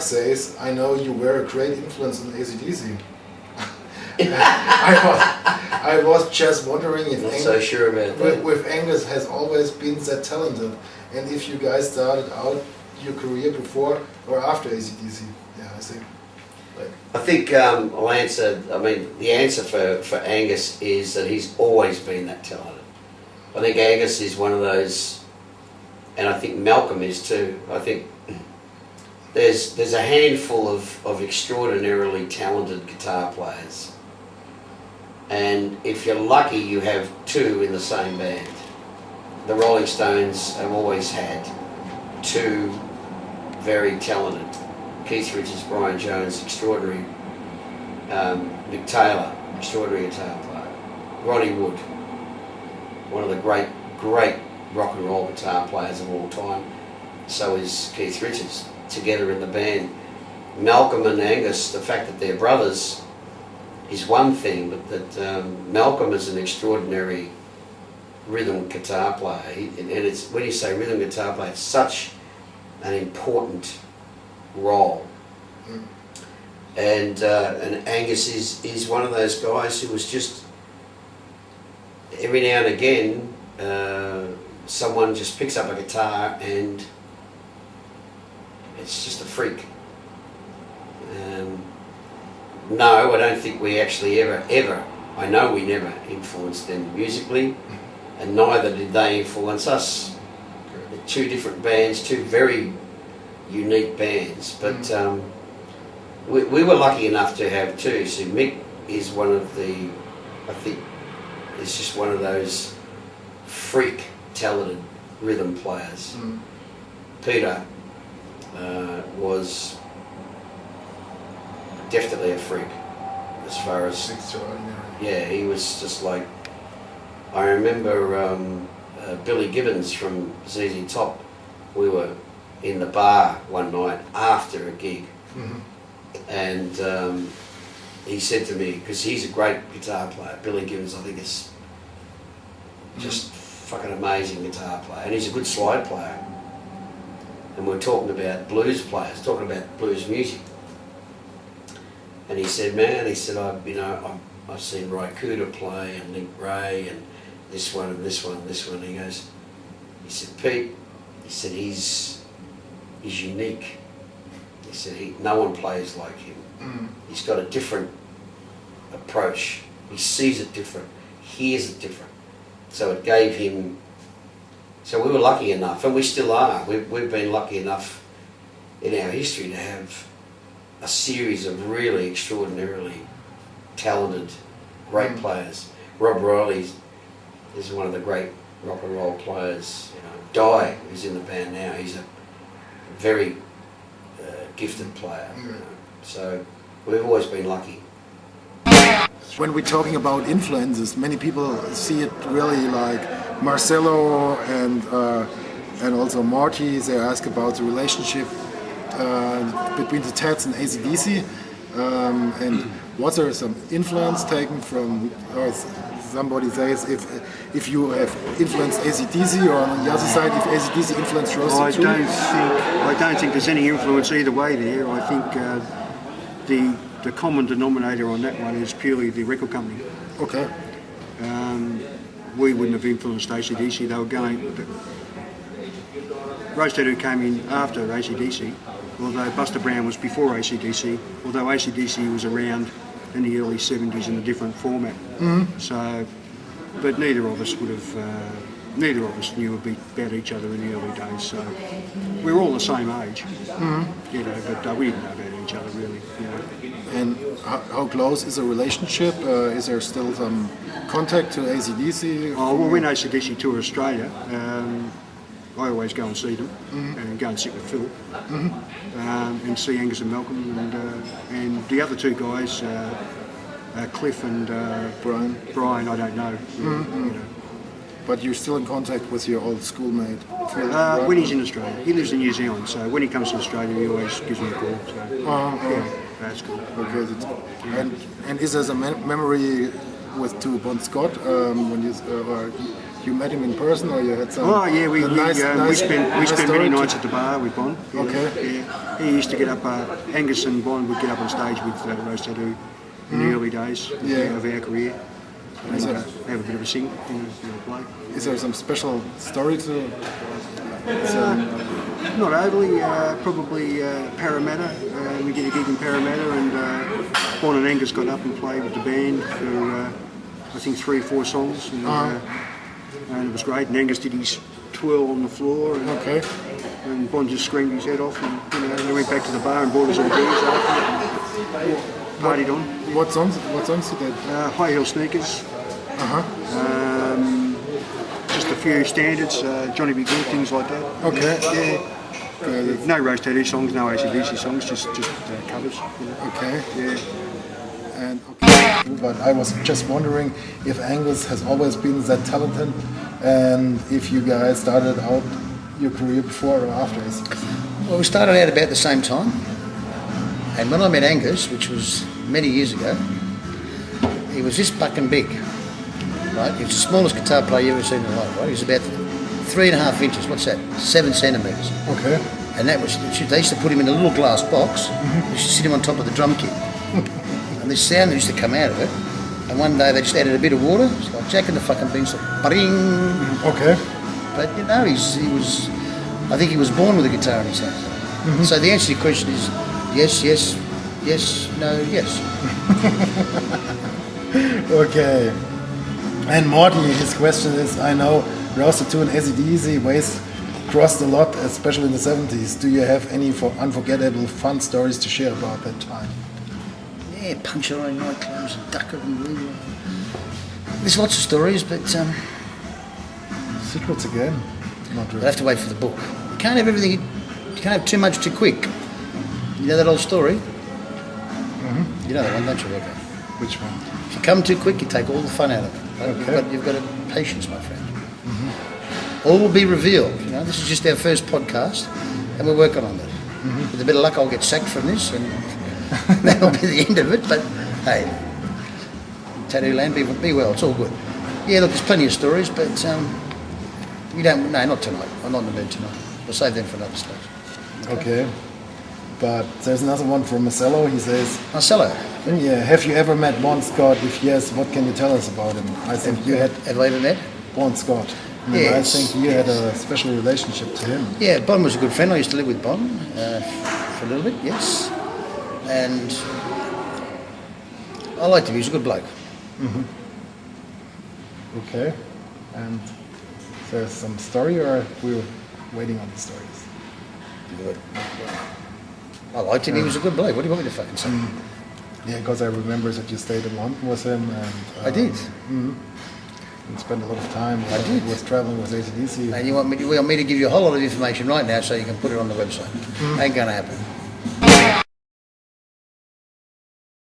says, I know you were a great influence on AC/DC. I was just wondering if Not so sure about that. With Angus has always been that talented, and if you guys started out your career before or after AC/DC. Yeah, I think. I'll answer. I mean, the answer for Angus is that he's always been that talented. I think Angus is one of those, and I think Malcolm is too. I think there's a handful of extraordinarily talented guitar players, and if you're lucky, you have two in the same band. The Rolling Stones have always had two very talented. Keith Richards, Brian Jones, extraordinary. Mick Taylor, extraordinary guitar player. Ronnie Wood, one of the great rock and roll guitar players of all time. So is Keith Richards, together in the band. Malcolm and Angus, the fact that they're brothers is one thing, but that Malcolm is an extraordinary rhythm guitar player. And it's, when you say rhythm guitar player, it's such an important role. And Angus is one of those guys who was just, every now and again someone just picks up a guitar and it's just a freak. No, I don't think we actually ever, I know we never influenced them musically, and neither did they influence us. They're two different bands, two very unique bands, but we were lucky enough to have two. So Mick is one of the, I think, is just one of those freak talented rhythm players. Peter was definitely a freak as far as, yeah, he was just like, I remember Billy Gibbons from ZZ Top. We were in the bar one night after a gig, and he said to me, because he's a great guitar player, Billy Gibbons I think is just fucking amazing guitar player, and he's a good slide player, and we're talking about blues players, talking about blues music, and he said, man, he said, I've seen Ry Cooder play and Link Ray and this one and this one and this one. He goes, he said, Pete, he said, he's unique. He said, no one plays like him. He's got a different approach. He sees it different, hears it different. So it gave him, so we were lucky enough, and we still are. We've been lucky enough in our history to have a series of really extraordinarily talented, great players. Rob Riley is one of the great rock and roll players. Di, who's in the band now, he's a very gifted player. So we've always been lucky. When we're talking about influences, many people see it really like Marcelo and also Marty. They ask about the relationship between the Tatts and AC/DC, and was there some influence taken from, or somebody says if you have influenced AC/DC, or on the other side if AC/DC influenced Rose too? I don't think there's any influence either way there. I think the common denominator on that one is purely the record company. Okay. We wouldn't have influenced AC/DC. They were going. Rose Tattoo came in after AC/DC, although Buster Brown was before AC/DC, although AC/DC was around in the early 70s in a different format. So, but neither of us knew about each other in the early days. So we were all the same age, but we didn't know about each other really. And how close is the relationship? Is there still some contact to AC/DC? Oh, well, when AC/DC tour Australia, I always go and see them and go and sit with Phil and see Angus and Malcolm and the other two guys, Cliff and Brian, I don't know. But you're still in contact with your old schoolmate? When he's in Australia. He lives in New Zealand, so when he comes to Australia he always gives me a call. So, yeah, that's cool. Okay, and is there a memory with Bon Scott when you met him in person, or you had some? Oh yeah, we spent many nights to- at the bar with Bond. Yeah, Okay. Yeah. He used to get up. Angus and Bond would get up on stage with Rose Tattoo in the early days of our career, and have a bit of a sing, play. Is there some special story to? Not overly. Probably Parramatta. We did a gig in Parramatta, and Bond and Angus got up and played with the band for I think 3 or 4 songs, and it was great. And Angus did his twirl on the floor, and, and Bond just screamed his head off, and they went back to the bar and bought us all beers after, and partied on. What songs did they? High heel sneakers. Just a few standards, Johnny B. Good, things like that. Okay. Yeah. No Rose Tattoo songs, no AC/DC songs, just covers. Okay. Yeah. And but I was just wondering if Angus has always been that talented, and if you guys started out your career before or after AC/DC. Well, we started out about the same time, and when I met Angus, which was many years ago, he was this bucking big, right? He was the smallest guitar player you've ever seen in your life, right? He was about 3.5 inches, what's that, 7 centimetres. Okay. And that was, they used to put him in a little glass box, they used to sit him on top of the drum kit. And this sound used to come out of it, and one day they just added a bit of water, it's like Jack and the fucking Beanstalk, bring. Okay. But you know, I think he was born with a guitar in his hands. So the answer to your question is yes, yes, yes, no, yes. Okay. And Morty, his question is, I know Rose Tattoo and AC/DC ways crossed a lot, especially in the 70s. Do you have any unforgettable fun stories to share about that time? Yeah, puncture on nightclubs and ducker and wheel. There's lots of stories, but Secrets again? Not you'll really. have to wait for the book. You can't have everything, you can't have too much too quick. You know that old story? You know that one, don't you, Roger? Which one? If you come too quick, you take all the fun out of it. Right? Okay. You've got a patience, my friend. All will be revealed. You know, this is just our first podcast, and we're working on that. With a bit of luck, I'll get sacked from this, and that'll be the end of it. But hey, Tattoo Land, be well. It's all good. Yeah, look, there's plenty of stories, but you don't. No, not tonight. I'm not in the mood tonight. We'll save them for another stage. Okay. But there's another one from Marcelo. He says, Marcelo. yeah, have you ever met Bon Scott? If yes, what can you tell us about him? I think you had Have I ever met? Bon Scott. Yes. I think you had a special relationship to him. Yeah, Bon was a good friend. I used to live with Bon for a little bit, yes. And I liked him. He was a good bloke. Okay. And there's some story, or we're waiting on the stories? Good. I liked him. He was a good bloke. What do you want me to fucking say? Yeah, because I remember that you stayed in London with him, and I did. And spent a lot of time. I did. Was traveling with AC/DC. And you want me to give you a whole lot of information right now so you can put it on the website? Ain't going to happen.